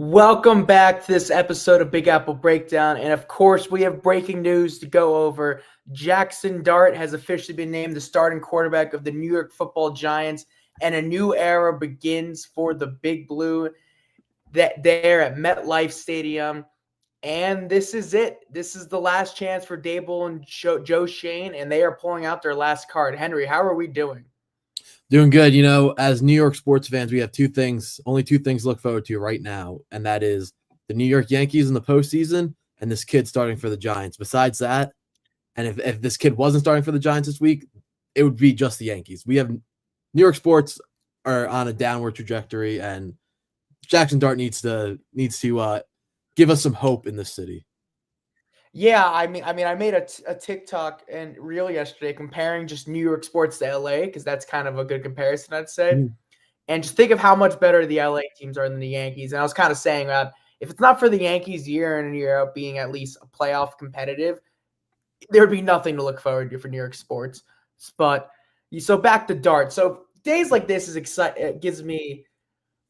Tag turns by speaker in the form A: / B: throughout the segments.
A: Welcome back to this episode of Big Apple Breakdown. And of course, we have breaking news to go over. Jaxson Dart has officially been named the starting quarterback of the New York Football Giants, and a new era begins for the Big Blue there at MetLife Stadium. And this is it. This is the last chance for Dable and Joe Shane, and they are pulling out their last card. Henry, how are we doing?
B: Doing good. As New York sports fans, we have only two things to look forward to right now, and that is the New York Yankees in the postseason and this kid starting for the Giants. Besides that, and if this kid wasn't starting for the Giants this week, it would be just the Yankees. We have New York sports are on a downward trajectory, and Jaxson Dart needs to give us some hope in this city.
A: Yeah, I made a TikTok and reel yesterday comparing just New York sports to LA because that's kind of a good comparison, I'd say.
B: Mm.
A: And just think of how much better the LA teams are than the Yankees. And I was kind of saying that if it's not for the Yankees year in and year out being at least a playoff competitive, there would be nothing to look forward to for New York sports. But so back to Dart. So days like this is exciting. It gives me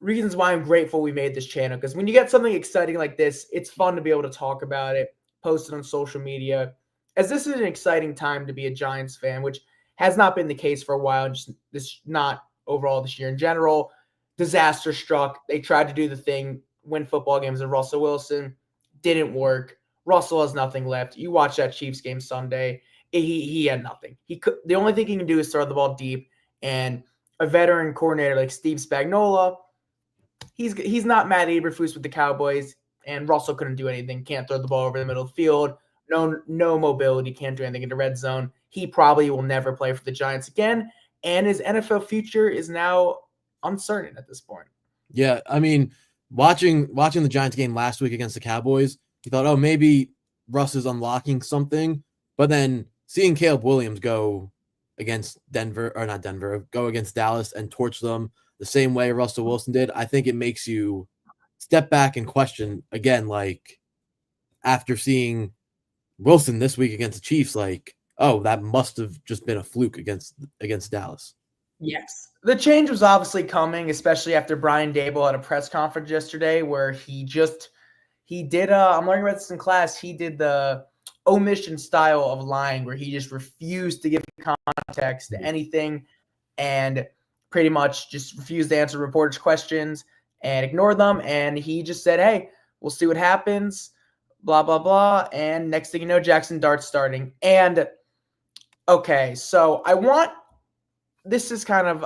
A: reasons why I'm grateful we made this channel, because when you get something exciting like this, it's fun to be able to talk about it, post it on social media, as this is an exciting time to be a Giants fan, which has not been the case for a while. Just this, not overall this year in general. Disaster struck. They tried to do the thing, win football games with Russell Wilson. Didn't work. Russell has nothing left. You watch that Chiefs game Sunday. He had nothing. The only thing he can do is throw the ball deep. And a veteran coordinator like Steve Spagnuolo, he's not Matt Eberflus with the Cowboys. And Russell couldn't do anything. Can't throw the ball over the middle of the field. No mobility. Can't do anything in the red zone. He probably will never play for the Giants again. And his NFL future is now uncertain at this point.
B: Yeah, I mean, watching the Giants game last week against the Cowboys, you thought, oh, maybe Russ is unlocking something. But then seeing Caleb Williams go against go against Dallas and torch them the same way Russell Wilson did, I think it makes you step back and question again, like after seeing Wilson this week against the Chiefs, like, oh, that must have just been a fluke against Dallas.
A: Yes. The change was obviously coming, especially after Brian Dable had a press conference yesterday where he did I'm learning about this in class, he did the omission style of lying where he just refused to give context to anything and pretty much just refused to answer reporters' questions and ignored them. And he just said, hey, we'll see what happens, blah, blah, blah. And next thing you know, Jaxson Dart's starting. And, okay, so this is kind of,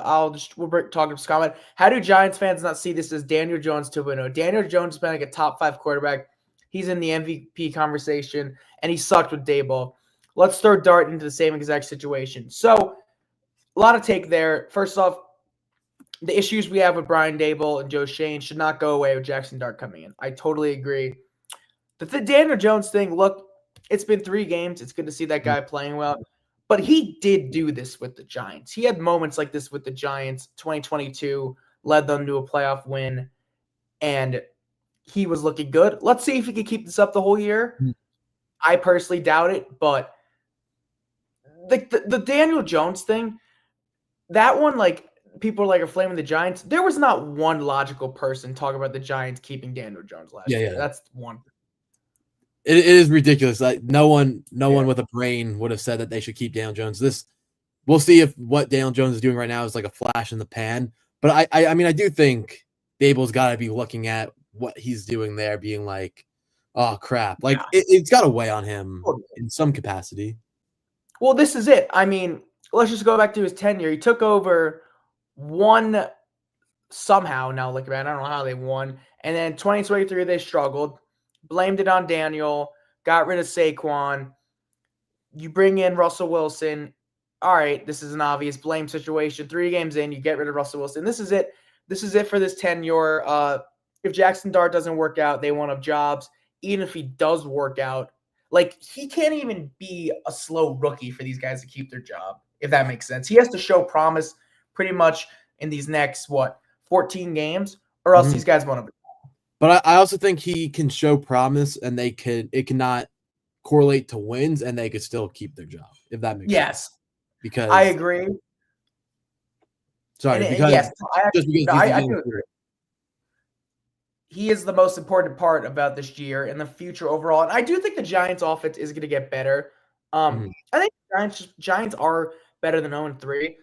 A: we'll talk to comment. How do Giants fans not see this as Daniel Jones 2.0? Daniel Jones has been like a top 5 quarterback. He's in the MVP conversation, and he sucked with Dable. Let's throw Dart into the same exact situation. So, a lot of take there. First off, the issues we have with Brian Dable and Joe Shane should not go away with Jaxson Dart coming in. I totally agree. The Daniel Jones thing, look, it's been 3 games. It's good to see that guy playing well. But he did do this with the Giants. He had moments like this with the Giants. 2022 led them to a playoff win, and he was looking good. Let's see if he can keep this up the whole year. I personally doubt it, but the Daniel Jones thing, that one, like, people are flaming the Giants. There was not one logical person talking about the Giants keeping Daniel Jones last year. Yeah. That's one.
B: It is ridiculous. Like no one with a brain would have said that they should keep Daniel Jones. We'll see if what Daniel Jones is doing right now is like a flash in the pan. But I mean, I do think Dable's got to be looking at what he's doing there, being like, oh crap, like it's got to weigh on him in some capacity.
A: Well, this is it. I mean, let's just go back to his tenure. He took over, won somehow. Now look, man, I don't know how they won. And then 2023 they struggled. Blamed it on Daniel, got rid of Saquon. You bring in Russell Wilson. All right, this is an obvious blame situation. 3 games in, you get rid of Russell Wilson. This is it. This is it for this tenure. If Jaxson Dart doesn't work out, they won't have jobs. Even if he does work out, like, he can't even be a slow rookie for these guys to keep their job, if that makes sense. He has to show promise pretty much in these next, 14 games, or else these guys won't have.
B: But I also think he can show promise, and it cannot correlate to wins, and they could still keep their job, if that makes sense.
A: Yes,
B: because
A: I agree.
B: Sorry,
A: because
B: I do agree.
A: he is the most important part about this year and the future overall. And I do think the Giants' offense is going to get better.
B: Mhm.
A: I think Giants are better than 0-3.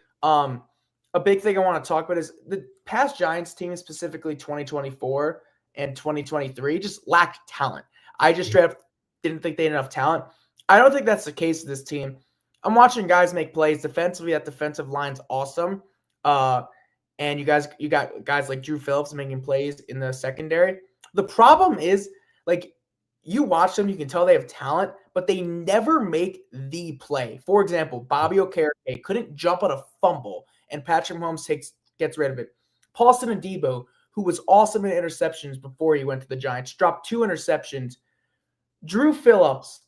A: A big thing I want to talk about is the past Giants team, specifically 2024 and 2023, just lacked talent. I just straight up didn't think they had enough talent. I don't think that's the case with this team. I'm watching guys make plays defensively. That defensive line's awesome. And you got guys like Drew Phillips making plays in the secondary. The problem is, like, you watch them, you can tell they have talent, but they never make the play. For example, Bobby Okereke couldn't jump on a fumble, and Patrick Mahomes gets rid of it. Paulson Adebo, who was awesome in interceptions before he went to the Giants, dropped 2 interceptions. Drew Phillips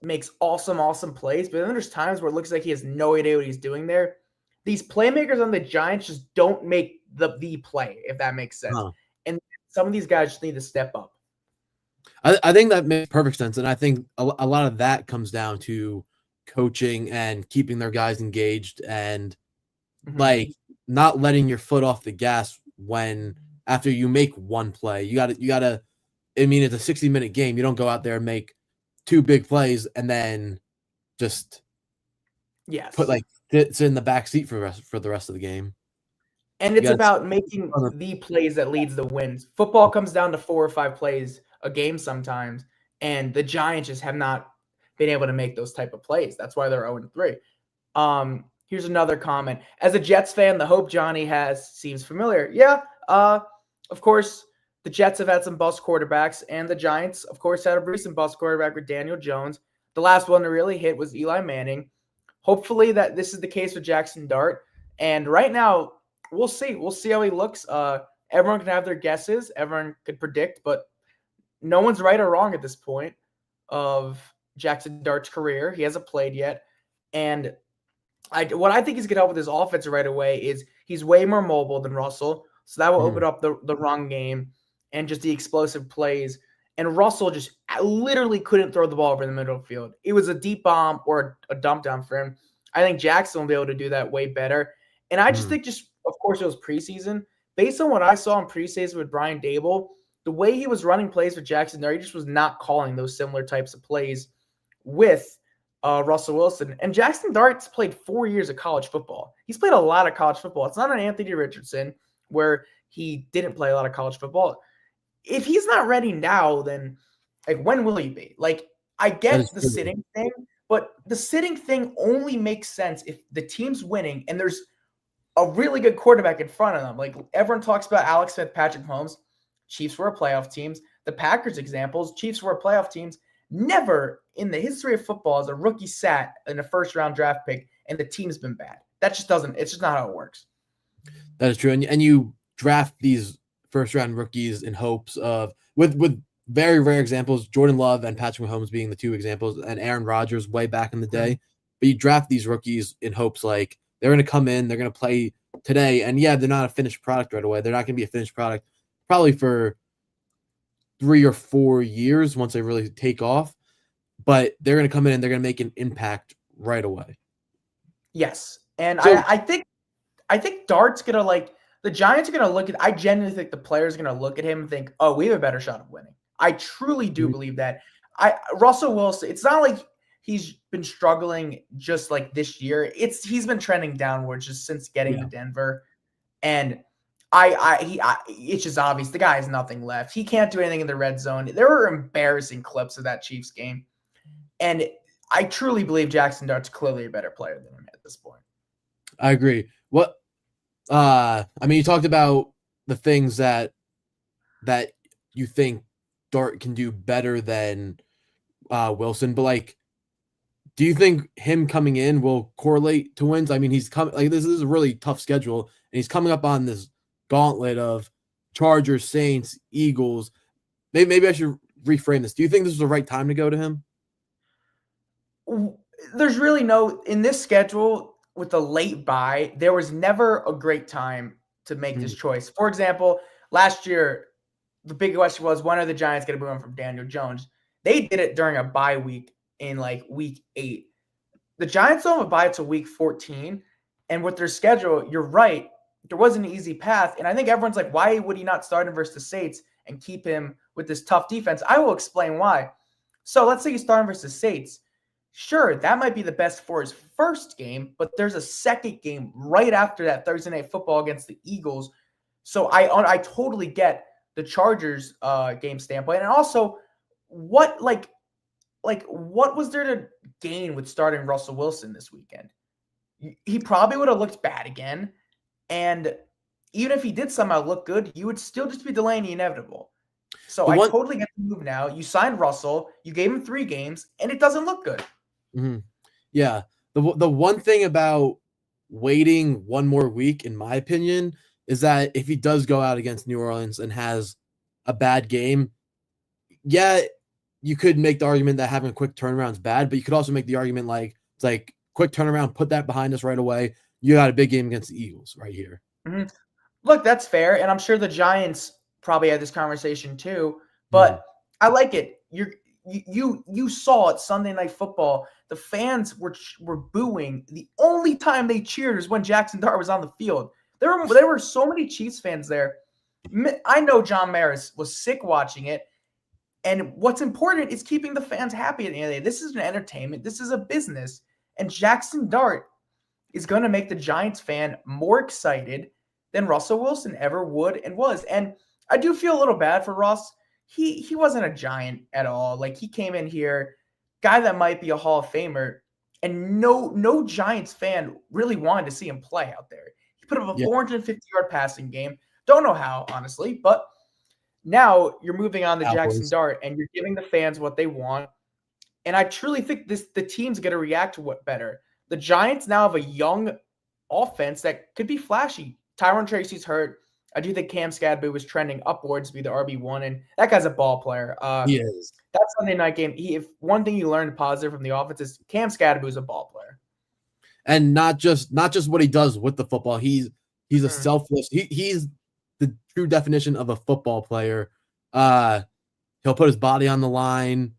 A: makes awesome plays, but then there's times where it looks like he has no idea what he's doing there. These playmakers on the Giants just don't make the play, if that makes sense.
B: Huh.
A: And some of these guys just need to step up.
B: I think that makes perfect sense. And I think a lot of that comes down to coaching and keeping their guys engaged and like not letting your foot off the gas when after you make one play. You gotta I mean, it's a 60-minute game. You don't go out there and make 2 big plays and then just put like it's in the back seat for the rest of the game.
A: And it's about making the plays that leads the wins. Football comes down to 4 or 5 plays a game sometimes, and the Giants just have not been able to make those type of plays. That's why they're 0-3. Here's another comment. As a Jets fan, the hope Johnny has seems familiar. Yeah, of course, the Jets have had some bust quarterbacks, and the Giants, of course, had a recent bust quarterback with Daniel Jones. The last one to really hit was Eli Manning. Hopefully that this is the case with Jaxson Dart. And right now, we'll see. We'll see how he looks. Everyone can have their guesses. Everyone could predict, but no one's right or wrong at this point of Jaxson Dart's career. He hasn't played yet. And what I think he's going to help with his offense right away is he's way more mobile than Russell. So that will open up the run game and just the explosive plays. And Russell just literally couldn't throw the ball over the middle of the field. It was a deep bomb or a dump down for him. I think Jaxson will be able to do that way better. And I just think of course, it was preseason. Based on what I saw in preseason with Brian Dable, the way he was running plays with Jaxson there, he just was not calling those similar types of plays with Russell Wilson. And Jaxson Dart's played 4 years of college football. He's played a lot of college football. It's not an Anthony Richardson where he didn't play a lot of college football. If he's not ready now, then like when will he be? Like, I get the sitting thing, but the sitting thing only makes sense if the team's winning and there's a really good quarterback in front of them. Like everyone talks about Alex Smith, Patrick Mahomes. Chiefs were playoff teams. The Packers examples, Chiefs were playoff teams. Never in the history of football has a rookie sat in a first-round draft pick and the team's been bad. That just doesn't – it's just not how it works.
B: That is true. And you draft these first-round rookies in hopes of – with very rare examples, Jordan Love and Patrick Mahomes being the 2 examples, and Aaron Rodgers way back in the day. But you draft these rookies in hopes like they're going to come in, they're going to play today, and yeah, they're not a finished product right away. They're not going to be a finished product probably for 3 or 4 years once they really take off. But they're going to come in and they're going to make an impact right away.
A: Yes. And so, I think Dart's going to like the Giants are going to look at, I genuinely think the players are going to look at him and think, oh, we have a better shot of winning. I truly do believe that. Russell Wilson, it's not like he's been struggling just like this year. He's been trending downwards just since getting to Denver. And it's just obvious the guy has nothing left. He can't do anything in the red zone. There were embarrassing clips of that Chiefs game. And I truly believe Jaxson Dart's clearly a better player than him at this point.
B: I agree. I mean, you talked about the things that you think Dart can do better than Wilson, but like, do you think him coming in will correlate to wins? I mean, he's coming like this is a really tough schedule, and he's coming up on this gauntlet of Chargers, Saints, Eagles. Maybe I should reframe this. Do you think this is the right time to go to him?
A: There's really no in this schedule with the late bye. There was never a great time to make this choice. For example, last year, the big question was, when are the Giants going to move on from Daniel Jones? They did it during a bye week in like week 8. The Giants don't have a bye until week 14. And with their schedule, you're right. there wasn't an easy path. And I think everyone's like, why would he not start him versus the Saints and keep him with this tough defense? I will explain why. So let's say you start him versus the Saints. Sure, that might be the best for his first game, but there's a second game right after that Thursday Night Football against the Eagles. So I totally get the Chargers game standpoint. And also, what what was there to gain with starting Russell Wilson this weekend? He probably would have looked bad again. And even if he did somehow look good, you would still just be delaying the inevitable. So I totally get the move now. You signed Russell, you gave him 3 games, and it doesn't look good.
B: Mm-hmm. Yeah. The one thing about waiting one more week, in my opinion, is that if he does go out against New Orleans and has a bad game, yeah, you could make the argument that having a quick turnaround is bad, but you could also make the argument it's like quick turnaround, put that behind us right away. You got a big game against the Eagles right here.
A: Mm-hmm. Look, that's fair, and I'm sure the Giants probably had this conversation too, but I like it. You saw it Sunday Night Football. The fans were booing. The only time they cheered was when Jaxson Dart was on the field. There were so many Chiefs fans there. I know John Maris was sick watching it. And what's important is keeping the fans happy at the end of the day. This is an entertainment. This is a business. And Jaxson Dart is going to make the Giants fan more excited than Russell Wilson ever would and was. And I do feel a little bad for Russ. He wasn't a Giant at all. Like, he came in here, guy that might be a Hall of Famer, and no Giants fan really wanted to see him play out there. He put up a 450-yard passing game. Don't know how, honestly, but now you're moving on to Jaxson Dart, and you're giving the fans what they want. And I truly think the team's going to react to what better. The Giants now have a young offense that could be flashy. Tyron Tracy's hurt. I do think Cam Skadbu was trending upwards to be the RB1, and that guy's a ball player.
B: He is.
A: That Sunday night game, if one thing you learned positive from the offense is Cam Skadbu is a ball player.
B: And not just what he does with the football. He's a selfless. He's the true definition of a football player. He'll put his body on the line.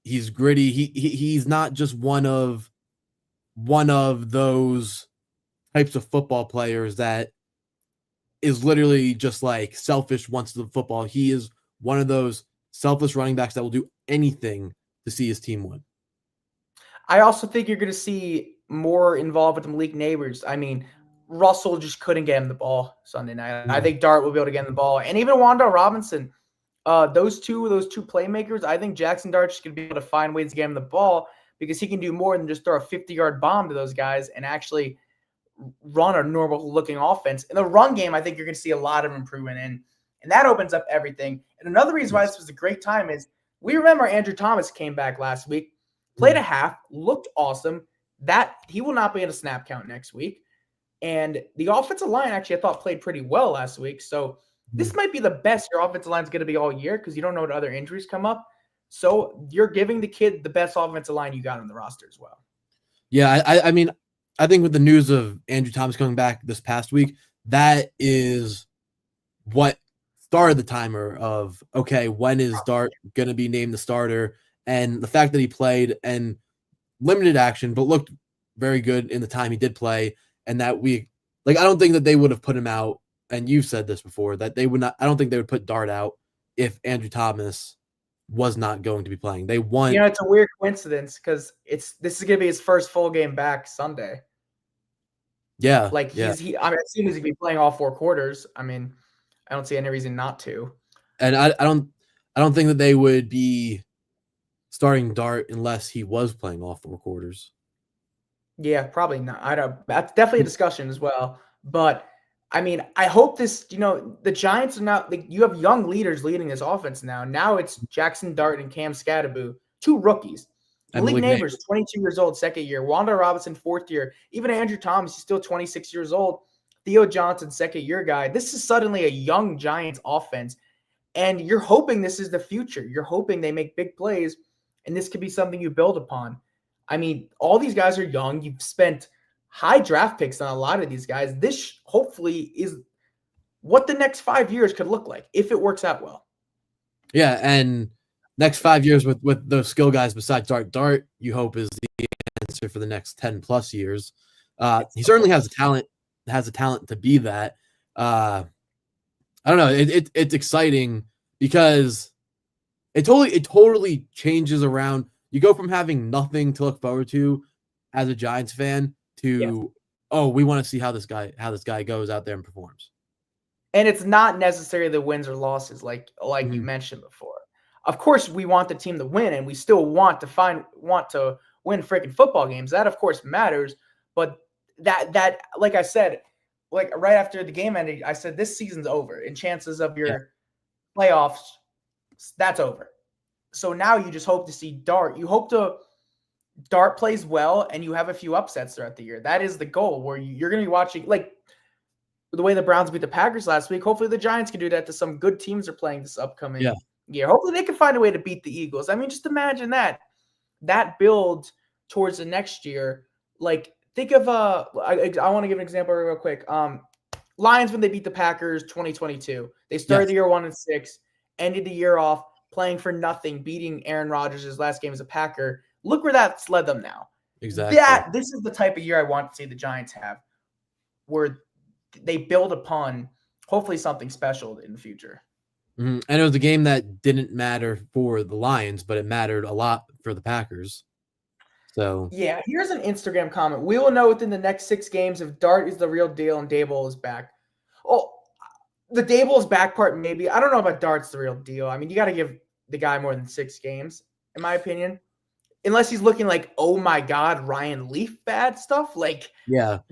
B: He's gritty. He's not just one of those types of football players that is literally just like selfish once the football. He is one of those selfless running backs that will do anything to see his team win.
A: I also think you're going to see more involved with Malik Neighbors. I mean, Russell just couldn't get him the ball Sunday night. I think Dart will be able to get him the ball. And even Wanda Robinson, those two playmakers, I think Jaxson Dart's just going to be able to find ways to get him the ball because he can do more than just throw a 50-yard bomb to those guys and actually run a normal-looking offense. In the run game, I think you're going to see a lot of improvement in, and that opens up everything. And another reason why this was a great time is we remember Andrew Thomas came back last week, played a half, looked awesome. That he will not be in a snap count next week. And the offensive line actually, I thought, played pretty well last week. So this might be the best your offensive line is going to be all year because you don't know what other injuries come up. So you're giving the kid the best offensive line you got on the roster as well.
B: Yeah, I mean, I think with the news of Andrew Thomas coming back this past week, that is what started the timer of, okay, when is Dart going to be named the starter? And the fact that he played and limited action, but looked very good in the time he did play. And that I don't think that they would have put him out. And you've said this before, that they would not, I don't think they would put Dart out if Andrew Thomas was not going to be playing. They won.
A: It's a weird coincidence because this is going to be his first full game back Sunday.
B: Yeah.
A: I'm assuming he's going to be playing all 4 quarters. I mean, I don't see any reason not to. And
B: I don't think that they would be starting Dart unless he was playing all 4 quarters.
A: Yeah, probably not. That's definitely a discussion as well. But I mean, I hope this, the Giants are now, you have young leaders leading this offense now. Now it's Jaxson Dart and Cam Skadbu, 2 rookies. Malik Neighbors, 22 years old, second year. Wanda Robinson, 4th year. Even Andrew Thomas, he's still 26 years old. Theo Johnson, 2nd year guy. This is suddenly a young Giants offense. And you're hoping this is the future. You're hoping they make big plays, and this could be something you build upon. I mean, all these guys are young. You've spent high draft picks on a lot of these guys. This hopefully is what the next 5 years could look like if it works out well.
B: Yeah, and next 5 years with those skill guys besides Dart, you hope is the answer for the next 10 plus years. He certainly has the talent. has the talent to be that. I don't know. It's exciting because it totally changes around. You go from having nothing to look forward to as a Giants fan to we want to see how this guy goes out there and performs.
A: And it's not necessarily the wins or losses like you mentioned before. Of course, we want the team to win, and we still want to win freaking football games. That of course matters, but that like I said, like right after the game ended, I said this season's over, and chances of your playoffs, that's over. So now you just hope to see Dart. You hope Dart plays well, and you have a few upsets throughout the year. That is the goal. Where you're going to be watching like the way the Browns beat the Packers last week. Hopefully the Giants can do that to some good teams are playing this upcoming year. Hopefully they can find a way to beat the Eagles. I mean, just imagine that build towards the next year. Like think of I want to give an example real quick. Lions when they beat the Packers 2022. They started the year 1-6, ended the year off playing for nothing, beating Aaron Rodgers' last game as a Packer. Look where that's led them now.
B: Exactly.
A: This is the type of year I want to see the Giants have, where they build upon hopefully something special in the future.
B: And it was a game that didn't matter for the Lions, but it mattered a lot for the Packers. So
A: yeah, here's an Instagram comment. We will know within the next 6 games if Dart is the real deal and Dable is back. Oh, the Dable is back part maybe. I don't know about Dart's the real deal. I mean, you got to give the guy more than 6 games, in my opinion. Unless he's looking like, oh my God, Ryan Leaf bad stuff, like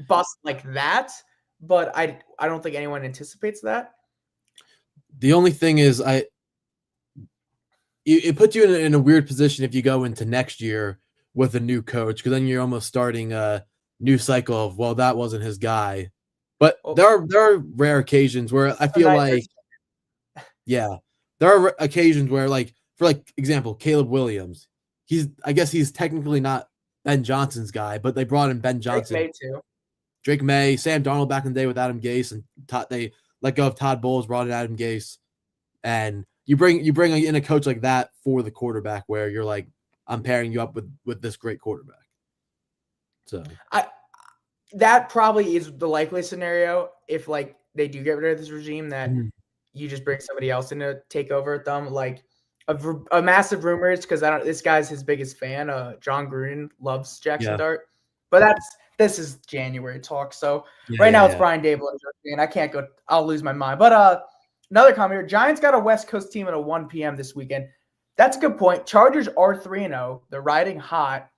A: bust like that. But I don't think anyone anticipates that.
B: The only thing is, it puts you in a weird position if you go into next year with a new coach, because then you're almost starting a new cycle of, well, that wasn't his guy. But there are rare occasions where I feel like, there are occasions where, like, for like example, Caleb Williams, I guess he's technically not Ben Johnson's guy, but they brought in Ben Johnson. Drake May, Sam Darnold back in the day with Adam Gase, and they let go of Todd Bowles, brought in Adam Gase, and you bring in a coach like that for the quarterback, where you're like, I'm pairing you up with this great quarterback. So
A: that probably is the likely scenario if like they do get rid of this regime, that you just bring somebody else in to take over at them. Like a massive rumor is because this guy's his biggest fan. John Gruden loves Jaxson Dart, but this is January talk. So right now it's Brian Dable and I can't go. I'll lose my mind. But another comment here: Giants got a West Coast team at a 1 p.m. this weekend. That's a good point. Chargers are 3-0. They're riding hot.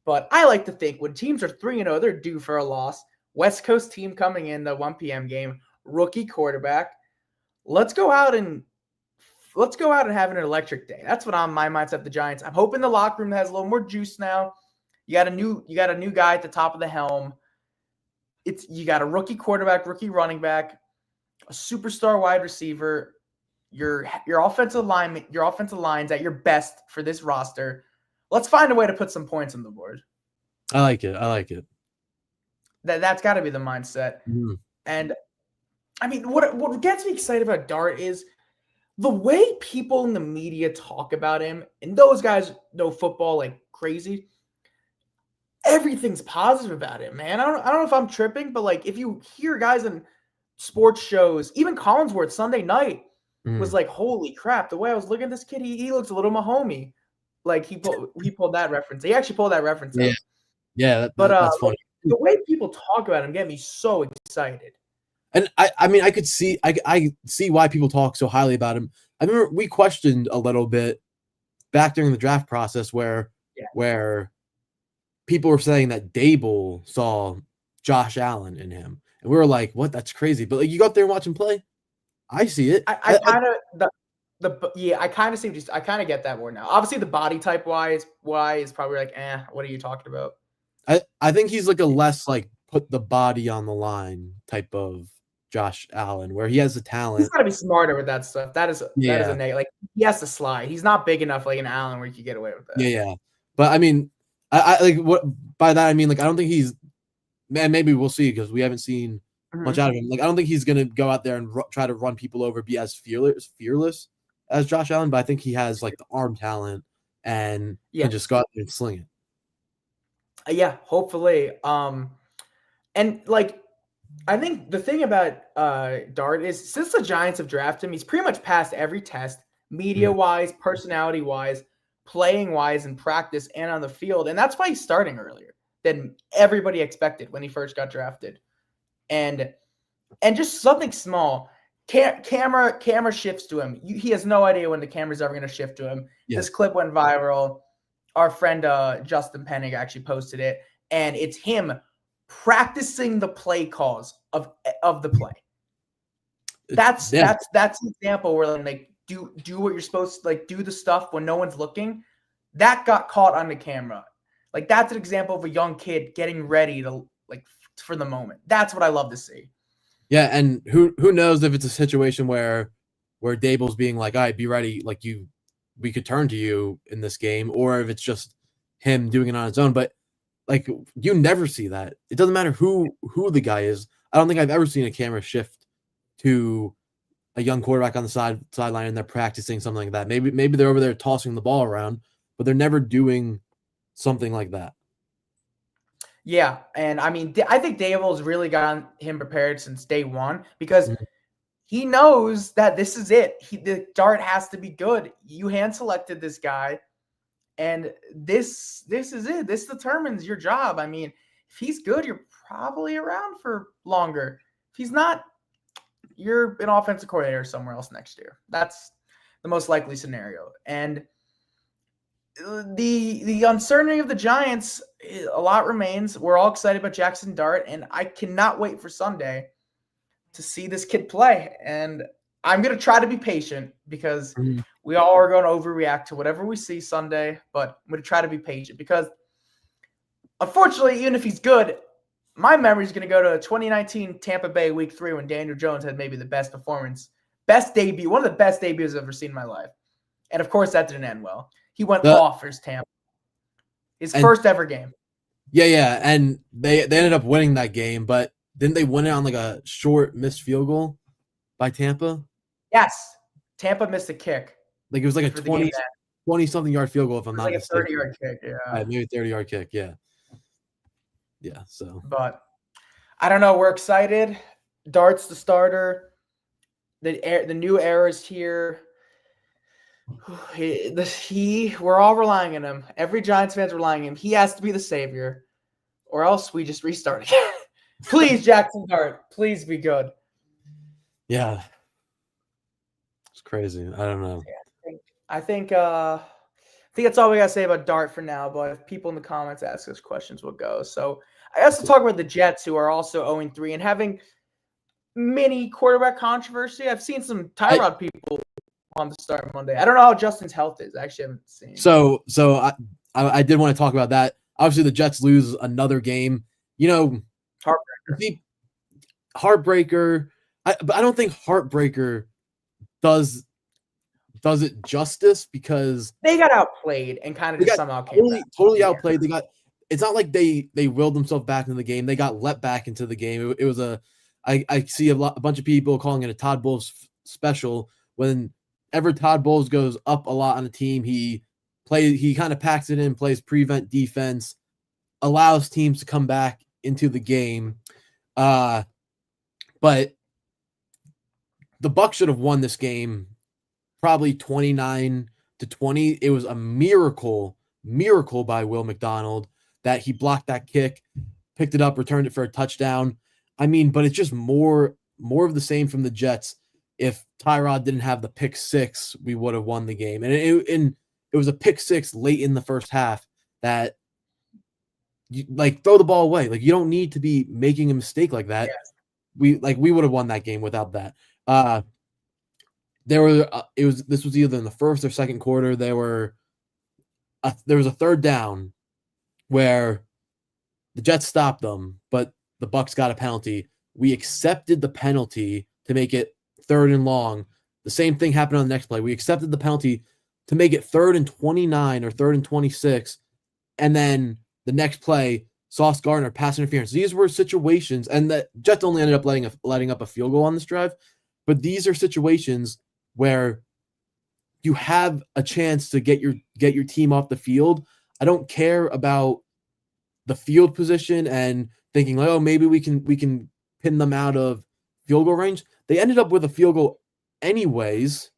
A: But I like to think when teams are 3-0, they're due for a loss. West Coast team coming in the 1 p.m. game, rookie quarterback. Let's go out and have an electric day. That's what my mindset of the Giants. I'm hoping the locker room has a little more juice now. You got a new guy at the top of the helm. You got a rookie quarterback, rookie running back, a superstar wide receiver. Your offensive line's at your best for this roster. Let's find a way to put some points on the board.
B: I like it.
A: That's got to be the mindset. And I mean, what gets me excited about Dart is the way people in the media talk about him, and those guys know football like crazy. Everything's positive about him, man. I don't know if I'm tripping, but like if you hear guys in sports shows, even Collinsworth Sunday night was like, holy crap, the way I was looking at this kid, he looks a little Mahomey. Like he pulled that reference. He actually pulled that reference out.
B: Yeah, that's funny.
A: The way people talk about him get me so excited.
B: And I mean, I see why people talk so highly about him. I remember we questioned a little bit back during the draft process where people were saying that Dable saw Josh Allen in him, and we were like, "What? That's crazy!" But like, you go up there and watch him play. I see it.
A: I kind of see. I kind of get that more now. Obviously, the body type wise is probably like, what are you talking about?
B: I think he's like a less like put the body on the line type of Josh Allen, where he has the talent.
A: He's got to be smarter with that stuff. That is a negative. Like he has to slide. He's not big enough like an Allen where you could get away with that.
B: Yeah. But I mean, I like what by that I mean, like I don't think he's. Man, maybe we'll see because we haven't seen much out of him. Like I don't think he's gonna go out there and try to run people over, be as fearless as Josh Allen. But I think he has like the arm talent and can just go out there and sling it.
A: Yeah, hopefully. And like I think the thing about Dart is since the Giants have drafted him, he's pretty much passed every test, media wise, personality wise, playing wise, in practice and on the field, and that's why he's starting earlier than everybody expected when he first got drafted. And just something small, camera shifts to him. He has no idea when the camera's ever going to shift to him.
B: Yeah.
A: This clip went viral. Our friend Justin Penning actually posted it, and it's him practicing the play calls of the play. That's an example where like do what you're supposed to, like do the stuff when no one's looking. That got caught on the camera. Like that's an example of a young kid getting ready to for the moment. That's what I love to see.
B: Yeah, and who knows if it's a situation where Dable's being like, all right, be ready, like we could turn to you in this game, or if it's just him doing it on his own. But like you never see that. It doesn't matter who the guy is. I don't think I've ever seen a camera shift to a young quarterback on the sideline and they're practicing something like that. Maybe they're over there tossing the ball around, but they're never doing something like that.
A: Yeah, and I mean, I think Dable's really gotten him prepared since day one because he knows that this is it. The Dart has to be good. You hand selected this guy, and this is it. This determines your job. I mean, if he's good, you're probably around for longer. If he's not, you're an offensive coordinator somewhere else next year. That's the most likely scenario. And the uncertainty of the Giants, a lot remains. We're all excited about Jaxson Dart, and I cannot wait for Sunday to see this kid play. And I'm going to try to be patient because we all are going to overreact to whatever we see Sunday, but I'm going to try to be patient because unfortunately, even if he's good, my memory is going to go to 2019 Tampa Bay Week 3 when Daniel Jones had maybe the best performance, best debut, one of the best debuts I've ever seen in my life. And of course, that didn't end well. He went off for his Tampa. His first ever game.
B: Yeah. And they ended up winning that game, but didn't they win it on like a short missed field goal by Tampa?
A: Yes. Tampa missed a kick.
B: Like it was like a 20-something yard field goal, if I'm not mistaken.
A: Like a 30-yard kick, yeah.
B: Maybe a 30-yard kick, yeah. Yeah, so.
A: But I don't know. We're excited. Dart's the starter. The new era is here. We're all relying on him. Every Giants fan's relying on him. He has to be the savior, or else we just restart again. Please, Jaxson Dart, please be good.
B: Yeah, it's crazy. I don't know.
A: I think that's all we gotta say about Dart for now. But if people in the comments ask us questions, we'll go. So I also talk about the Jets, who are also 0-3 and having mini quarterback controversy. I've seen some Tyrod people on the start Monday. I don't know how Justin's health is. I actually haven't seen.
B: So I did want to talk about that. Obviously, the Jets lose another game. You know, heartbreaker. But I don't think heartbreaker does it justice because
A: they got outplayed and kind of just somehow came back.
B: Totally outplayed. They got. It's not like they willed themselves back into the game. They got let back into the game. It was I see a bunch of people calling it a Todd Bowles special. Whenever Todd Bowles goes up a lot on a team, he kind of packs it in, plays prevent defense, allows teams to come back into the game. But the Bucs should have won this game probably 29-20. It was a miracle by Will McDonald that he blocked that kick, picked it up, returned it for a touchdown. I mean, but it's just more of the same from the Jets. If Tyrod didn't have the pick six, we would have won the game. And it was a pick six late in the first half that you throw the ball away. Like you don't need to be making a mistake like that. Yes. We would have won that game without that. This was either in the first or second quarter. There was a third down where the Jets stopped them, but the Bucs got a penalty. We accepted the penalty to make it 3rd and long. The same thing happened on the next play. We accepted the penalty to make it 3rd and 29 or 3rd and 26. And then the next play, Sauce Gardner, pass interference. These were situations, and the Jets only ended up letting up a field goal on this drive. But these are situations where you have a chance to get your team off the field. I don't care about the field position and thinking like, oh, maybe we can pin them out of field goal range. They ended up with a field goal anyways.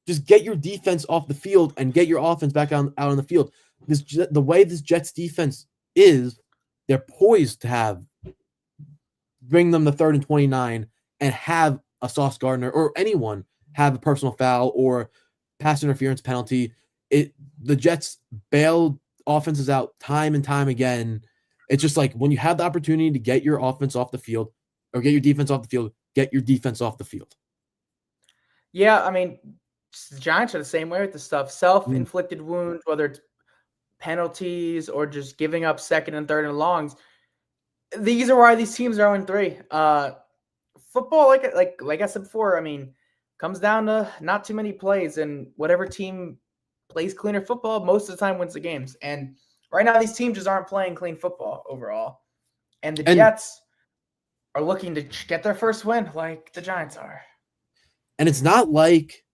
B: Just get your defense off the field and get your offense back out on the field. The way this Jets defense is, they're poised to bring them the 3rd and 29 and have a Sauce Gardner or anyone have a personal foul or pass interference penalty. The Jets bailed offenses out time and time again. It's just like when you have the opportunity to get your offense off the field or get your defense off the field, get your defense off the field.
A: Yeah, I mean, the Giants are the same way with the stuff. Self-inflicted wounds, whether it's penalties or just giving up 2nd and 3rd and longs. These are why these teams are 0-3. Football, like I said before, I mean, comes down to not too many plays, and whatever team plays cleaner football most of the time wins the games. And right now, these teams just aren't playing clean football overall. And the Jets are looking to get their first win like the Giants are.
B: And it's not like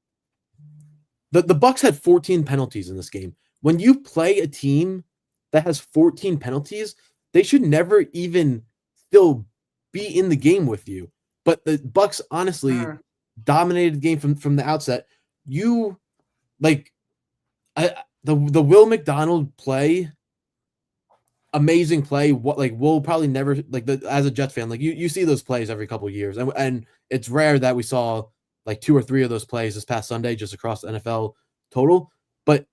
B: the Bucs had 14 penalties in this game. When you play a team that has 14 penalties, they should never even still be in the game with you. But the Bucs honestly dominated the game from the outset. The Will McDonald play, amazing play. We'll probably never as a Jets fan, you see those plays every couple of years, and it's rare that we saw 2 or 3 of those plays this past Sunday just across the NFL total. But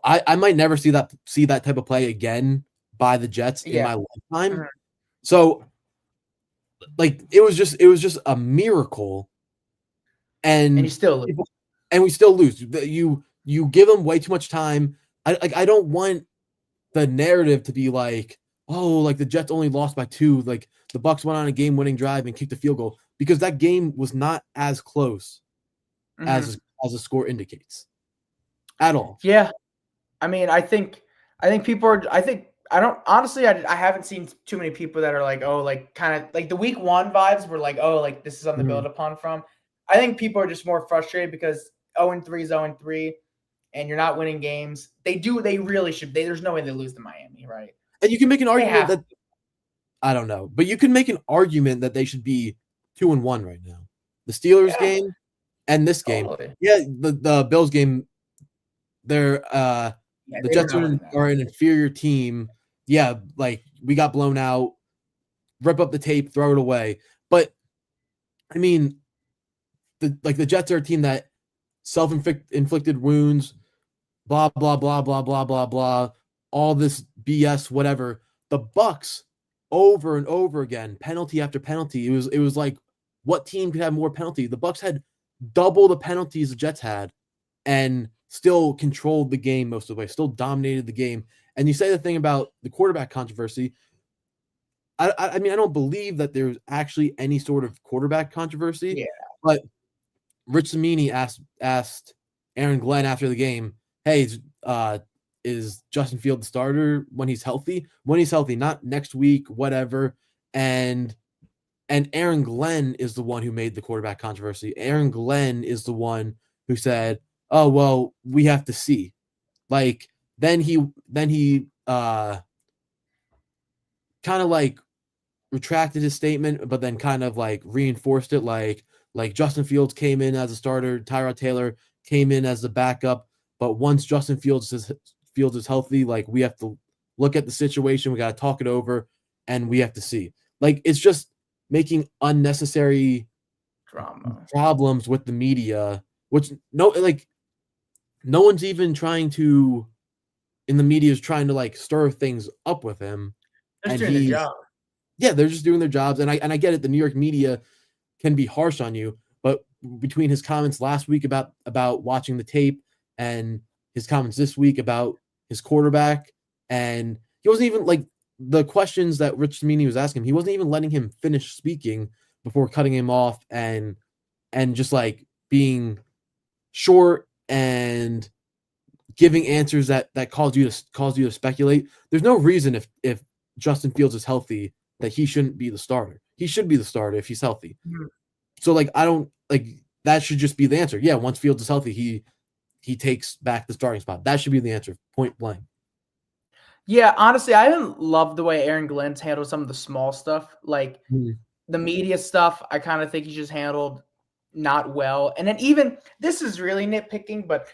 B: I might never see that type of play again by the Jets in my lifetime. So it was just a miracle, and
A: you still lose.
B: And we still lose. You give them way too much time. I don't want the narrative to be the Jets only lost by 2. The Bucs went on a game-winning drive and kicked a field goal, because that game was not as close as the score indicates at all.
A: Yeah, I mean, I think people are. I haven't seen too many people that are kind of the week 1 vibes were this is something to build upon from. I think people are just more frustrated because 0-3 is 0-3, and you're not winning games. They really should. There's no way they lose to Miami, right?
B: And you can make an argument that I don't know, but you can make an argument that they should be 2-1 right now. The Steelers game and this game, the Bills game, they're the Jets are an inferior team. Yeah, we got blown out. Rip up the tape, throw it away. But I mean, the Jets are a team that self-inflicted wounds, blah blah blah blah blah blah blah, all this BS, whatever. The Bucs, over and over again, penalty after penalty. It was like, what team could have more penalty? The Bucs had double the penalties the Jets had, and still controlled the game most of the way, still dominated the game. And you say the thing about the quarterback controversy. I mean, I don't believe that there's actually any sort of quarterback controversy.
A: Yeah.
B: But Rich Cimini asked Aaron Glenn after the game, hey, is Justin Field the starter when he's healthy? When he's healthy, not next week, whatever. And Aaron Glenn is the one who made the quarterback controversy. Aaron Glenn is the one who said, oh, well, we have to see. Then he kind of retracted his statement, but then kind of reinforced it. Like Justin Fields came in as a starter, Tyrod Taylor came in as the backup. But once Justin Fields is healthy, we have to look at the situation. We got to talk it over, and we have to see. It's just making unnecessary problems with the media, which no one's even trying to. In the media is trying to stir things up with him.
A: They're doing their job.
B: Yeah, they're just doing their jobs, and I get it. The New York media can be harsh on you, but between his comments last week about watching the tape and his comments this week about his quarterback, and he wasn't even the questions that Rich Cimini was asking him, he wasn't even letting him finish speaking before cutting him off and just being short and giving answers that cause you to speculate. There's no reason if Justin Fields is healthy that he shouldn't be the starter. He should be the starter if he's healthy. Mm-hmm. So I don't that should just be the answer. Yeah, once Fields is healthy, he takes back the starting spot. That should be the answer, point blank.
A: Yeah, honestly, I didn't love the way Aaron Glenn's handled some of the small stuff, like
B: Mhm.
A: the media stuff. I kind of think he just handled not well. And then even this is really nitpicking, but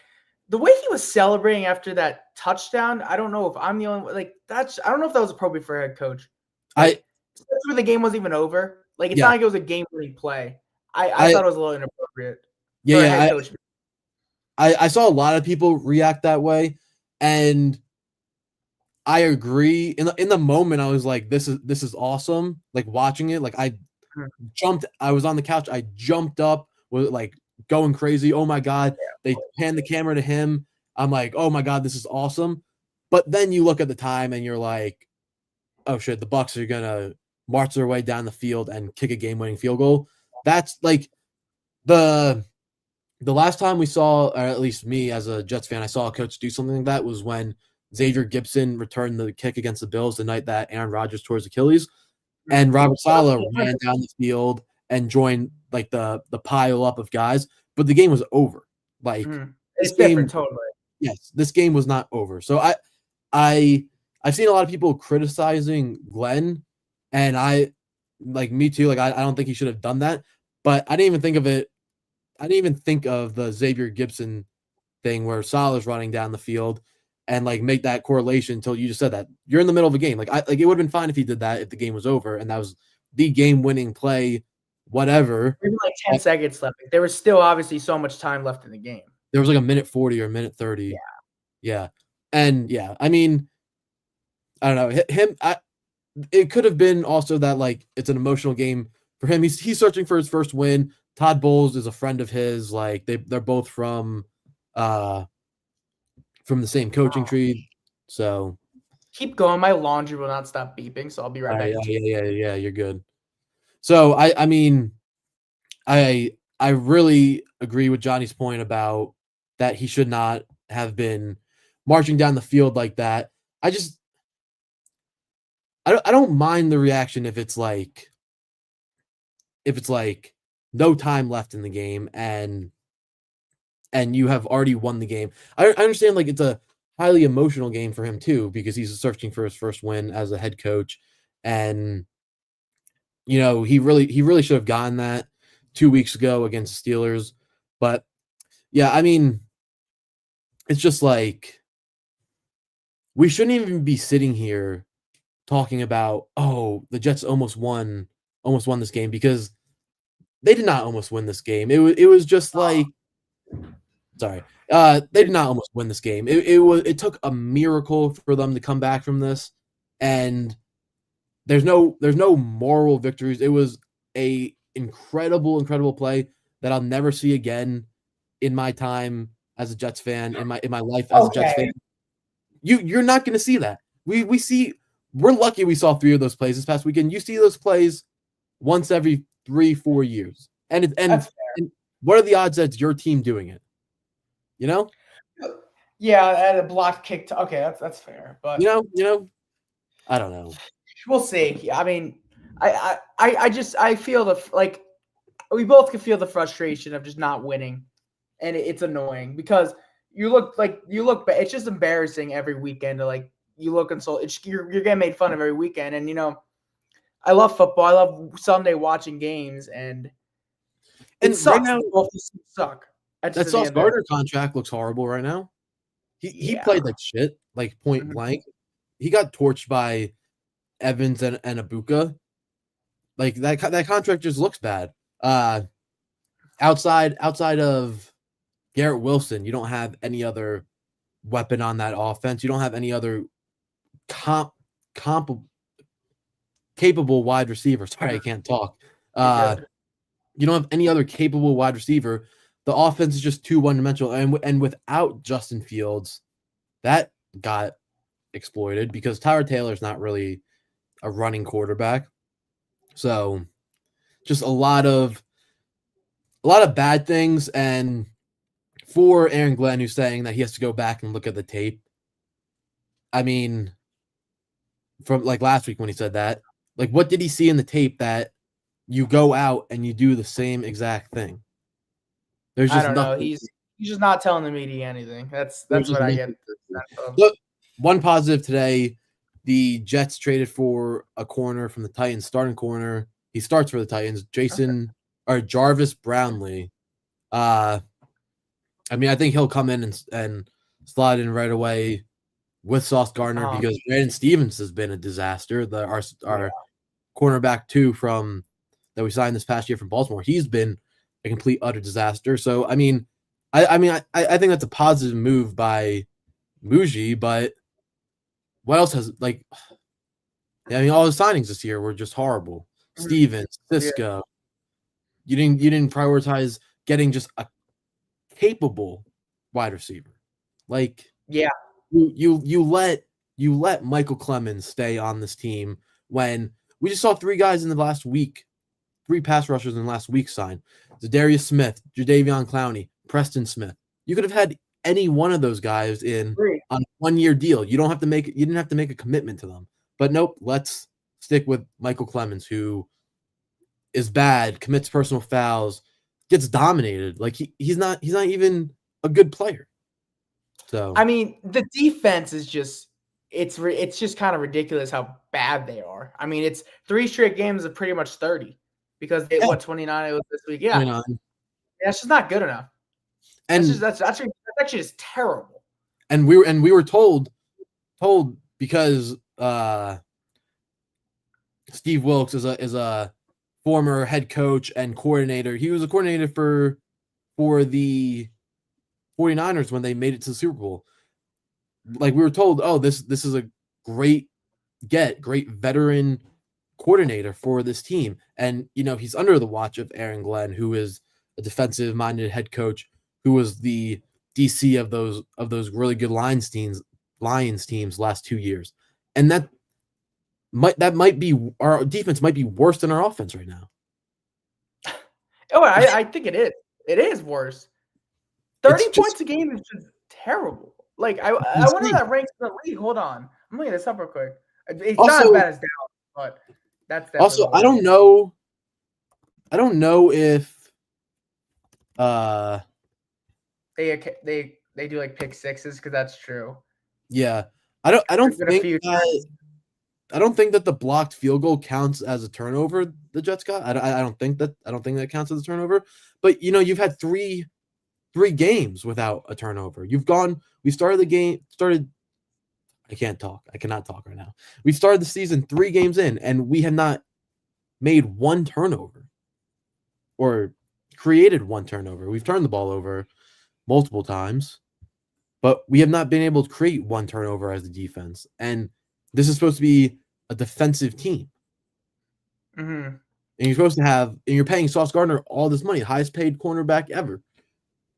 A: the way he was celebrating after that touchdown, I don't know if I'm the only one. Like that's I don't know if that was appropriate for a head coach.
B: I
A: Like especially when the game wasn't even over. Like it's not
B: yeah,
A: like it was a game-winning play. I
B: I
A: thought it was a little inappropriate
B: yeah,
A: for a
B: yeah,
A: head coach.
B: I saw a lot of people react that way, and I agree. In the moment, I was like, this is awesome. Like watching it, like I was on the couch, I jumped up, was like going crazy. Oh my god! They pan the camera to him. I'm like, oh my god, this is awesome. But then you look at the time and you're like, oh shit, the Bucks are gonna march their way down the field and kick a game-winning field goal. That's like the the last time we saw, or at least me as a Jets fan, I saw a coach do something like that was when Xavier Gibson returned the kick against the Bills the night that Aaron Rodgers tore his Achilles, and Robert Saleh ran down the field and joined like the pile up of guys, but the game was over. Like this
A: It's different,
B: game,
A: totally.
B: yes, this game was not over. So I I've seen a lot of people criticizing Glenn, and I like me too. Like I don't think he should have done that, but I didn't even think of it. I didn't even think of the Xavier Gibson thing where Saleh's running down the field and like make that correlation until you just said that. You're in the middle of a game. Like it would have been fine if he did that if the game was over and that was the game winning play, whatever.
A: Maybe like 10 seconds left. There was still obviously so much time left in the game.
B: There was like a minute 40 or a minute
A: Yeah.
B: 30. Yeah. And yeah, I mean, I don't know. It could have been also that like it's an emotional game for him. He's searching for his first win. Todd Bowles is a friend of his. Like they're both uh from the same coaching
A: Oh,
B: tree. So
A: keep going. My laundry will not stop beeping, so I'll be right back.
B: yeah, you're good. So I mean I really agree with Johnny's point about that he should not have been marching down the field like that. I don't mind the reaction if it's like no time left in the game and you have already won the game. I understand like it's a highly emotional game for him too because he's searching for his first win as a head coach, and you know he really should have gotten that 2 weeks ago against the Steelers. But yeah, I mean, it's just like we shouldn't even be sitting here talking about, oh, the Jets almost won this game, because they did not almost win this game. It was just like, sorry. They did not almost win this game. It took a miracle for them to come back from this, and there's no moral victories. It was a incredible play that I'll never see again in my time as a Jets fan, in my life as a Jets fan. You're not going to see that. We're lucky we saw 3 of those plays this past weekend. You see those plays once every 3-4 years, and what are the odds that it's your team doing it? You know?
A: Yeah, at a block kick. Okay, that's fair. But
B: You know, I don't know.
A: we'll see. I mean, I feel like we both can feel the frustration of just not winning, and it's annoying because you look it's just embarrassing every weekend to like you look and so you're getting made fun of every weekend, and you know I love football. I love Sunday watching games, and it sucks.
B: Right now,
A: both suck.
B: that Sauce Gardner contract looks horrible right now. He played like shit, like point blank. He got torched by Evans and Ibuka. Like that contract just looks bad. Outside of Garrett Wilson, you don't have any other weapon on that offense. You don't have any other capable wide receiver. Sorry, I can't talk. You don't have any other capable wide receiver. The offense is just too one-dimensional, and without Justin Fields, that got exploited because Tyrod Taylor's not really a running quarterback. So just a lot of bad things. And for Aaron Glenn, who's saying that he has to go back and look at the tape, I mean, from like last week when he said that, like what did he see in the tape that you go out and you do the same exact thing? There's just
A: I don't
B: nothing.
A: know. He's just not telling the media anything. That's what I get.
B: Look, one positive today, The Jets traded for a corner from the Titans, starting corner. He starts for the Titans, Jarvis Brownlee. I mean, I think he'll come in and slide in right away with Sauce Gardner because Brandon Stevens has been a disaster. Our cornerback too from that we signed this past year from Baltimore, he's been a complete utter disaster. So I mean, I think that's a positive move by Muji, but what else has I mean, all his signings this year were just horrible. Stevens, Cisco. Yeah. You didn't prioritize getting just a capable wide receiver. You let Michael Clemens stay on this team when we just saw three guys in the last week, three pass rushers in the last week sign. Zadarius Smith, Jadeveon Clowney, Preston Smith. You could have had any one of those guys in on a 1-year deal. You didn't have to make a commitment to them. But nope, let's stick with Michael Clemens, who is bad, commits personal fouls, gets dominated. He's not even a good player. So
A: I mean, the defense is just it's just kind of ridiculous how bad they are. I mean, it's 3 straight games of pretty much 30 because 29 it was this week. Yeah,
B: 29.
A: That's just not good enough. And that's actually just terrible.
B: And we were told because Steve Wilkes is a former head coach and coordinator. He was a coordinator for the 49ers when they made it to the Super Bowl. We were told, oh, this is a great veteran coordinator for this team. And he's under the watch of Aaron Glenn, who is a defensive minded head coach who was the DC of those really good Lions teams last 2 years. And that might be our defense might be worse than our offense right now.
A: Oh, I think it is. It is worse. 30 points a game is just terrible. I wonder that ranks in the league. Hold on. I'm looking this up real quick. It's not as bad as Dallas, but that's
B: also I don't know if
A: they do pick sixes because that's true.
B: Yeah. I don't think that the blocked field goal counts as a turnover the Jets got. I don't think that counts as a turnover. But you've had three games without a turnover. I can't talk. I cannot talk right now. We started the season 3 games in, and we have not made one turnover or created one turnover. We've turned the ball over multiple times, but we have not been able to create one turnover as a defense. And this is supposed to be a defensive team.
A: Mm-hmm.
B: And you're paying Sauce Gardner all this money, highest paid cornerback ever.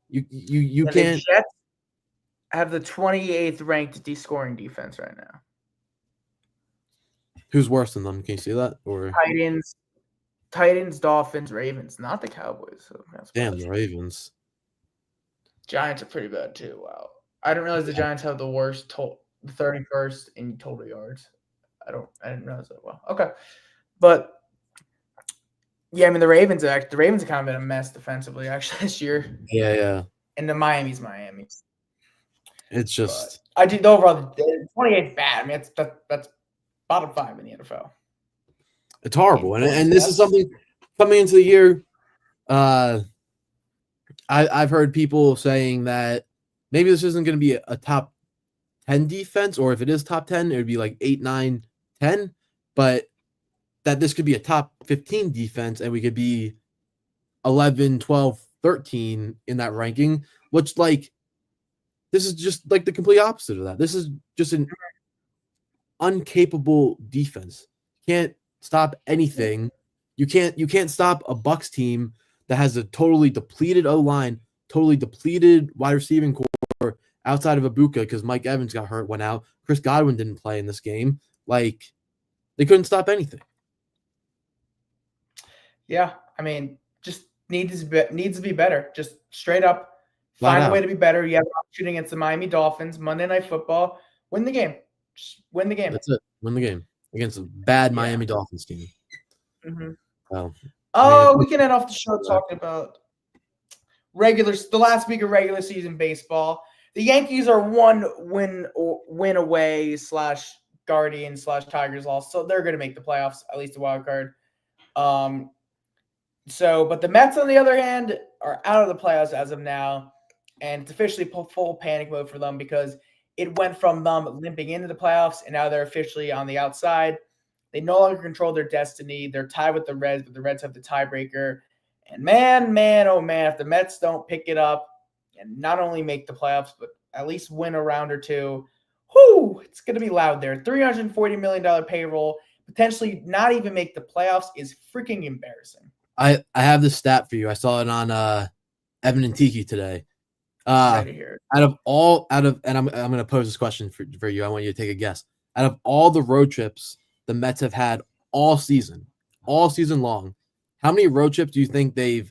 B: You can't.
A: The Jets have the 28th ranked scoring defense right now.
B: Who's worse than them? Can you see that? Or
A: Titans, Dolphins, Ravens, not the Cowboys. So
B: damn, the Ravens.
A: Giants are pretty bad too. Wow, I didn't realize the Giants have the worst the 31st in total yards. I didn't realize that. Well, okay, but. Yeah, I mean the Ravens have kind of been a mess defensively actually this year.
B: Yeah.
A: And the Miami's.
B: It's just
A: I do the overall 28 bad. I mean that's bottom 5 in the NFL.
B: It's horrible, and this is something coming into the year. I've heard people saying that maybe this isn't going to be a top 10 defense, or if it is top 10, it would be 8, 9, 10. But that this could be a top 15 defense and we could be 11, 12, 13 in that ranking, which this is just the complete opposite of that. This is just an incapable defense. Can't stop anything. You can't stop a Bucs team that has a totally depleted O-line, totally depleted wide receiving core outside of Ibuka because Mike Evans got hurt, went out. Chris Godwin didn't play in this game. They couldn't stop anything.
A: Yeah, I mean, just needs to be better. Just straight up find a way to be better. You have an opportunity against the Miami Dolphins, Monday Night Football. Win the game. Just win the game.
B: That's it. Win the game against a bad Miami Dolphins team.
A: Mm-hmm.
B: Well,
A: we can end off the show talking about the last week of regular season baseball. The Yankees are 1 win away / Guardians / Tigers lost, so they're going to make the playoffs, at least a wild card. But the Mets, on the other hand, are out of the playoffs as of now, and it's officially full panic mode for them because it went from them limping into the playoffs, and now they're officially on the outside. They no longer control their destiny. They're tied with the Reds, but the Reds have the tiebreaker. And man, oh man, if the Mets don't pick it up and not only make the playoffs, but at least win a round or two, it's going to be loud there. $340 million payroll, potentially not even make the playoffs is freaking embarrassing.
B: I have this stat for you. I saw it on Evan and Tiki today.
A: Out of
B: I'm going to pose this question for you. I want you to take a guess. Out of all the road trips the Mets have had all season long, how many road trips do you think they've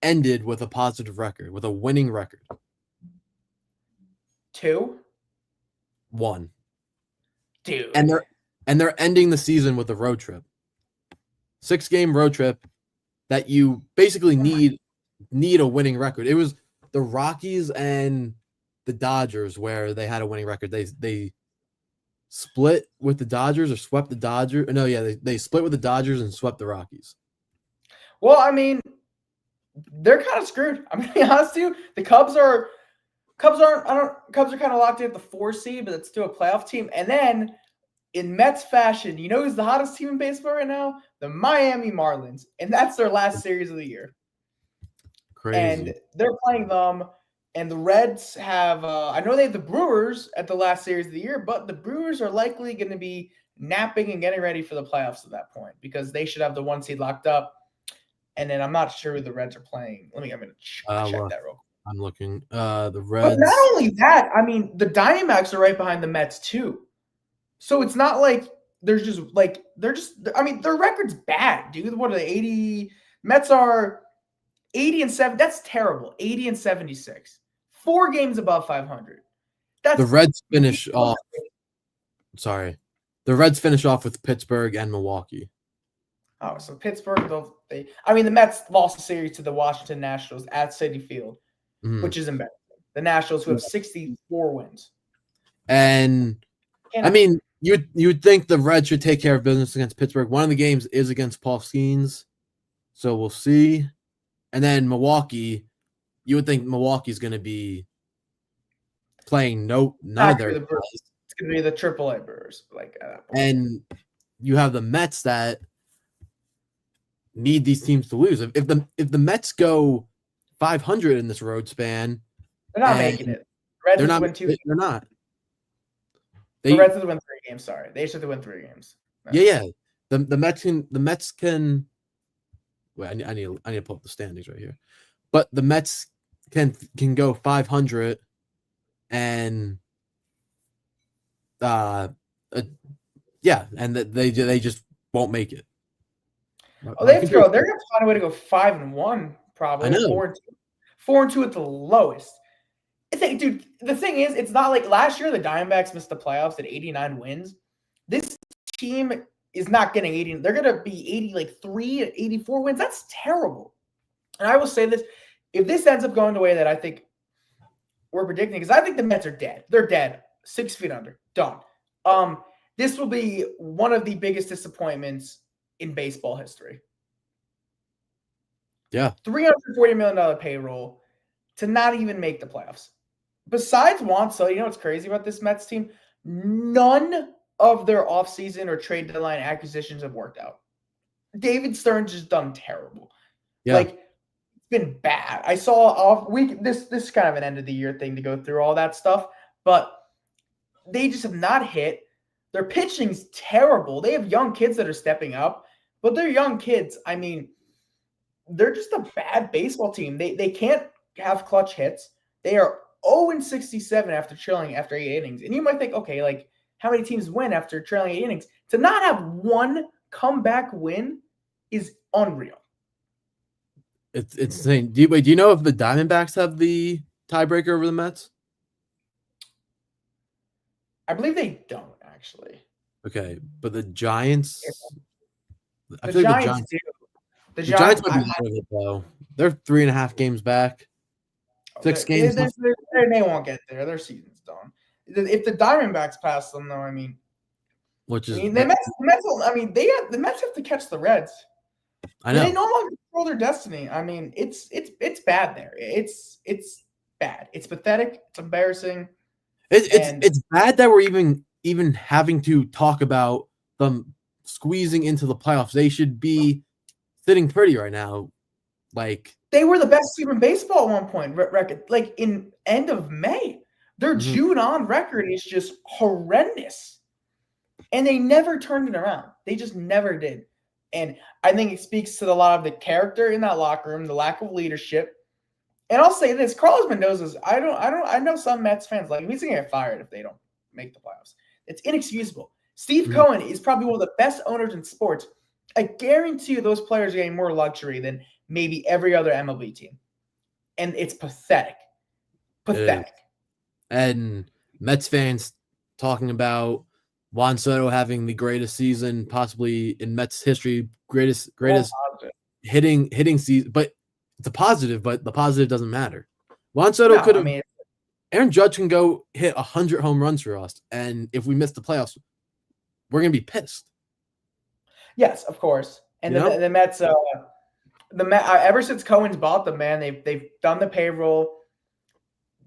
B: ended with a positive record, with a winning record?
A: 2?
B: 1.
A: Dude.
B: And they're ending the season with a road trip. 6-game road trip that you basically need a winning record. It was the Rockies and the Dodgers where they had a winning record. They split with the Dodgers or swept the Dodgers. No, yeah, they split with the Dodgers and swept the Rockies.
A: Well, I mean, they're kind of screwed. I'm gonna be honest with you. The Cubs are kind of locked in at the 4 seed, but it's still a playoff team. And then in Mets fashion, you know who's the hottest team in baseball right now? The Miami Marlins. And that's their last series of the year.
B: Crazy.
A: And they're playing them. And the Reds have I know they have the Brewers at the last series of the year, but the Brewers are likely going to be napping and getting ready for the playoffs at that point because they should have the 1 seed locked up. And then I'm not sure who the Reds are playing. I'm going to check that real quick.
B: I'm looking. The Reds.
A: But not only that, I mean, the Diamondbacks are right behind the Mets too. So it's not like their record's bad, dude. What are they? 80 Mets are 80-7. That's terrible. 80-76. 4 games above 500.
B: The Reds finish off. Sorry. The Reds finish off with Pittsburgh and Milwaukee.
A: Oh, so Pittsburgh, the Mets lost the series to the Washington Nationals at Citi Field, which is embarrassing. The Nationals, who have 64 wins.
B: And I mean, you would think the Reds should take care of business against Pittsburgh. One of the games is against Paul Skeens, so we'll see. And then Milwaukee, you would think Milwaukee's going to be playing none of their guys.
A: It's going to be the AAA Brewers,
B: and you have the Mets that need these teams to lose. If the Mets go 500 in this road span,
A: they're not making it. Reds have to win 2.
B: They're not.
A: The Reds have to win 3 games. Sorry, they should have to win 3 games.
B: No. Yeah. The Mets can. Wait, I need to pull up the standings right here. But the Mets can go 500, and and they just won't make it.
A: Oh, they're gonna find a way to go 5-1 probably.
B: I know.
A: 4-2 at the lowest. Dude, the thing is, it's not like last year the Diamondbacks missed the playoffs at 89 wins. This team is not getting 80. They're going to be 83 at 84 wins. That's terrible. And I will say this. If this ends up going the way that I think we're predicting, because I think the Mets are dead. They're dead. 6 feet under. Done. This will be one of the biggest disappointments in baseball history.
B: Yeah.
A: $340 million payroll to not even make the playoffs. Besides Juan Soto, you know what's crazy about this Mets team? None of their offseason or trade deadline acquisitions have worked out. David Stearns has done terrible.
B: Yeah.
A: It's been bad. I saw this is kind of an end of the year thing to go through all that stuff, but they just have not hit. Their pitching's terrible. They have young kids that are stepping up, but they're young kids. I mean, they're just a bad baseball team. They can't have clutch hits. They are 0-67 after trailing after 8 innings. And you might think, okay, how many teams win after trailing 8 innings? To not have one comeback win is unreal.
B: It's insane. Do you know if the Diamondbacks have the tiebreaker over the Mets?
A: I believe they don't, actually.
B: Okay, but the Giants.
A: The Giants do.
B: The Giants might be out of it, though. They're 3.5 games back. 6 games.
A: They won't get there. Their season's done. If the Diamondbacks pass them, though, I mean,
B: which
A: I
B: is
A: mean, the Mets have to catch the Reds.
B: I know
A: They no longer control their destiny. I mean, it's bad there. It's bad. It's pathetic. It's embarrassing.
B: It's bad that we're even having to talk about them squeezing into the playoffs. They should be sitting pretty right now. Like
A: they were the best team in baseball at one point. Record like in end of May, their June on record is just horrendous, and they never turned it around. They just never did. And I think it speaks to a lot of the character in that locker room, the lack of leadership. And I'll say this: Carlos Mendoza's. I know some Mets fans like he's gonna get fired if they don't make the playoffs. It's inexcusable. Steve Cohen is probably one of the best owners in sports. I guarantee you, those players are getting more luxury than maybe every other MLB team, and it's pathetic. Pathetic.
B: And Mets fans talking about Juan Soto having the greatest season possibly in Mets history, greatest hitting season, but it's a positive, but the positive doesn't matter. Juan Soto could have. Aaron Judge can go hit 100 home runs for us, and if we miss the playoffs, we're gonna be pissed.
A: Yes, of course. And the Mets, ever since Cohen's bought them, man, they've done the payroll.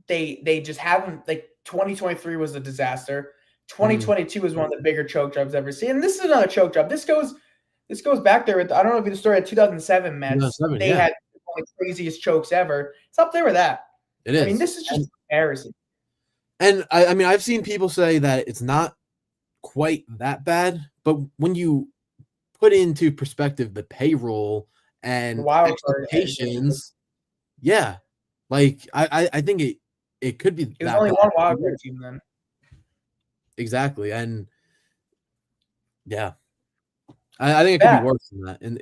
A: They just haven't. Like 2023 was a disaster. 2022 was one of the bigger choke jobs I've ever seen. And this is another choke job. This goes back there with, I don't know if you the story of 2007 Mets. They had one of the craziest chokes ever. It's up there with that.
B: It is.
A: I mean, this is just embarrassing.
B: And I mean, I've seen people say that it's not quite that bad, but when you put into perspective the payroll and expectations, yeah, like I think it could be.
A: It was only one wild card team then.
B: Exactly, and yeah, I think it could be worse than that. And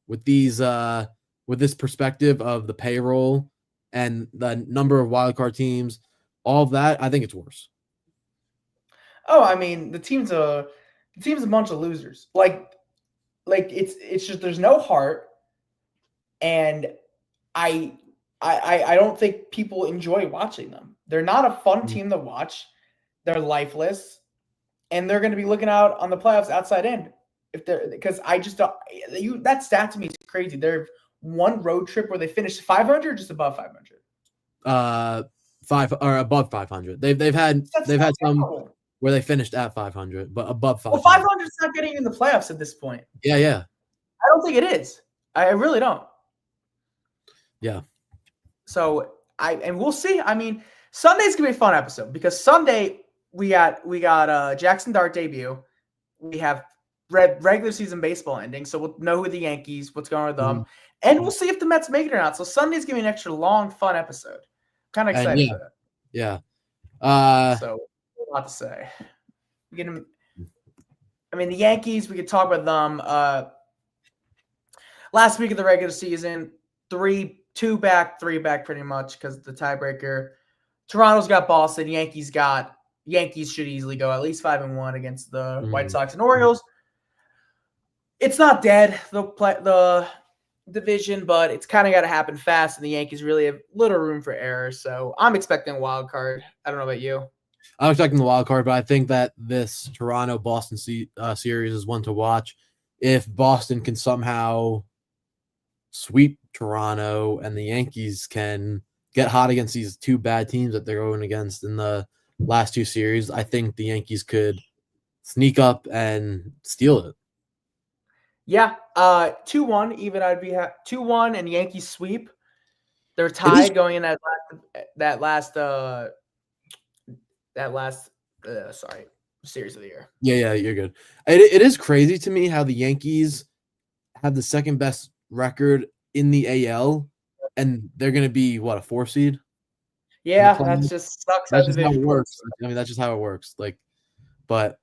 B: with this perspective of the payroll and the number of wildcard teams, all of that, I think it's worse.
A: Oh, I mean, the team's a bunch of losers. Like it's just there's no heart, and I don't think people enjoy watching them. They're not a fun team to watch. They're lifeless, and they're going to be looking out on the playoffs outside in because I just don't. That stat to me is crazy. They're one road trip where they finished 500 or just above 500.
B: 5 or above 500. They've had some where they finished at 500, but above 500.
A: Well, 500 is not getting in the playoffs at this point.
B: Yeah.
A: I don't think it is. I really don't.
B: Yeah.
A: So and we'll see. I mean, Sunday's gonna be a fun episode because Sunday we got Jaxson Dart debut. We have regular season baseball ending, so we'll know who the Yankees, what's going on with them, and we'll see if the Mets make it or not. So Sunday's gonna be an extra long, fun episode. Kind of excited for that.
B: Yeah.
A: So a lot to say. I mean, the Yankees. We could talk about them. Last week of the regular season, 2 back, 3 back, pretty much because the tiebreaker. Toronto's got Boston. Yankees should easily go at least 5-1 against the White Sox and Orioles. It's not dead, the division, but it's kind of got to happen fast, and the Yankees really have little room for error. So I'm expecting a wild card. I don't know about you.
B: I'm expecting the wild card, but I think that this Toronto-Boston series is one to watch. If Boston can somehow sweep Toronto and the Yankees can get hot against these 2 bad teams that they're going against in the last 2 series, I think the Yankees could sneak up and steal it.
A: Yeah, 2-1. Even I'd be 2-1 and Yankees sweep. They're tied going in that last series of the year.
B: Yeah, you're good. It is crazy to me how the Yankees have the second best record in the AL, and they're going to be a 4 seed.
A: Yeah, that just sucks.
B: That's just how it works. I mean, that's just how it works. But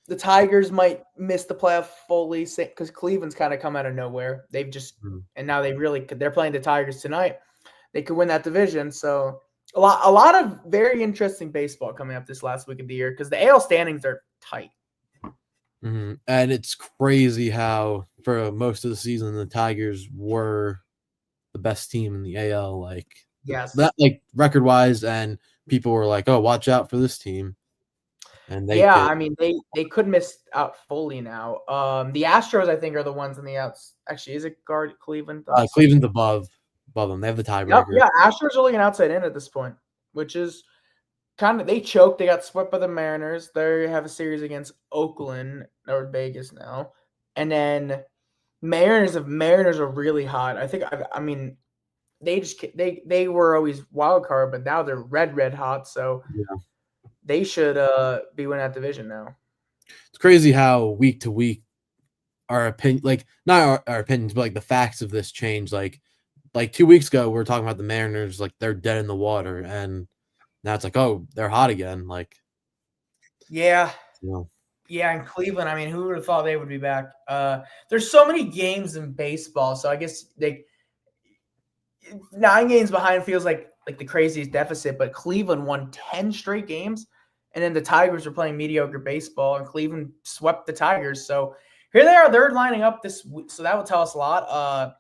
A: the Tigers might miss the playoff fully because Cleveland's kind of come out of nowhere. They've just and now they're playing the Tigers tonight. They could win that division. So a lot of very interesting baseball coming up this last week of the year because the AL standings are tight.
B: And it's crazy how for most of the season the Tigers were the best team in the AL.
A: Yes,
B: that record wise, and people were like, "Oh, watch out for this team." and they
A: Yeah,
B: could.
A: I mean they could miss out fully now. The Astros I think are the ones in the outs. Actually, is it guard Cleveland? Let me see.
B: Cleveland's above them. They have the
A: Yep,
B: tiebreaker.
A: yeah, Astros are looking outside in at this point, which is kind of they choked. They got swept by the Mariners. They have a series against Oakland or Vegas now, and then Mariners are really hot. I mean they were always wild card, but now they're red hot. So
B: Yeah.
A: they should be winning that division now.
B: It's crazy how week to week our opinion, like not our opinions, but like the facts of this change. Like 2 weeks ago, we were talking about the Mariners, like they're dead in the water, and now it's like, oh, they're hot again. Like,
A: Yeah,
B: you know,
A: yeah, in Cleveland. I mean, who would have thought they would be back? There's so many games in baseball, so I guess 9 games behind feels like the craziest deficit. But Cleveland won 10 straight games, and then the Tigers were playing mediocre baseball, and Cleveland swept the Tigers. So here they are, they're lining up this week, so that would tell us a lot.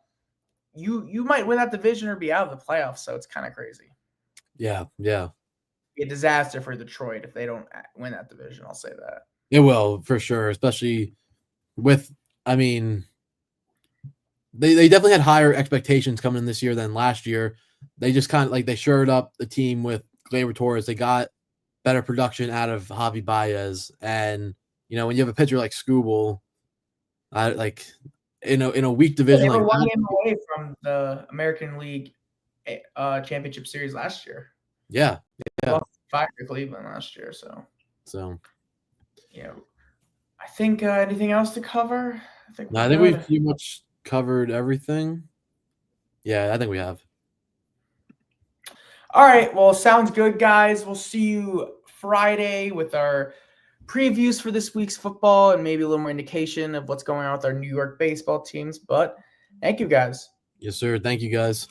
A: You might win that division or be out of the playoffs, so it's kind of crazy.
B: yeah,
A: Be a disaster for Detroit if they don't win that division. I'll say that.
B: it will for sure, especially with. I mean, they definitely had higher expectations coming in this year than last year. They just kind of like they shored up the team with Gleyber Torres. They got better production out of Javi Baez, and when you have a pitcher like Skubal, like in a weak division
A: They
B: like
A: were one
B: that.
A: game away from the American League championship series last year.
B: Yeah.
A: Lost 5 to Cleveland last year.
B: So
A: yeah, I think anything else to cover? I think
B: we've pretty much covered everything. Yeah, I think we have.
A: All right. Well, sounds good, guys. We'll see you Friday with our previews for this week's football and maybe a little more indication of what's going on with our New York baseball teams. But thank you, guys.
B: Yes, sir. Thank you, guys.